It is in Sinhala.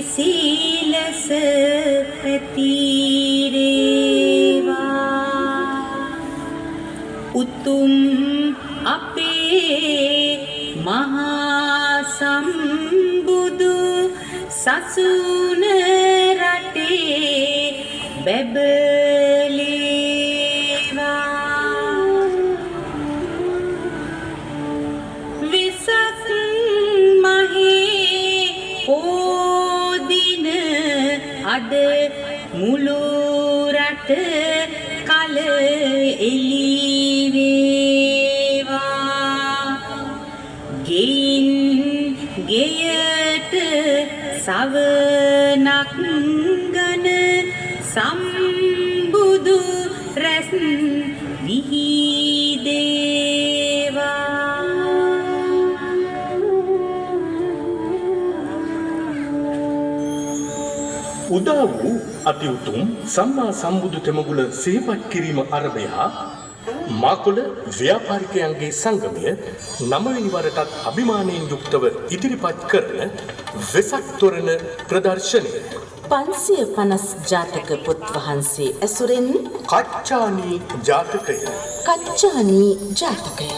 සිසිලස පැතිරේවා උතුම් අපේ මහා සම්බුදු සසුන රටේ බැබලේවා විසක් මහේ පෝදින අද මුළු රට කල එළිවේවා ගෙයින් ගෙයට සවනක් ගන සම්බුදු රැස් විහිදේවා උදා වූ අති උතුම් සම්මා සම්බුදු තෙමගුල සිහිපත් කිරීම අරබයා මාකොළ ව්‍යාපාරිකයන්ගේ සංගමය 9 වෙනි වරටත් අභිමානයෙන් යුක්තව ඉදිරිපත් කරන වෙසක් තොරණ ප්‍රදර්ශනය 550 ජාතක පොත් වහන්සේ ඇසුරෙන් කච්චානී ජාතකය කච්චානී ජාතකය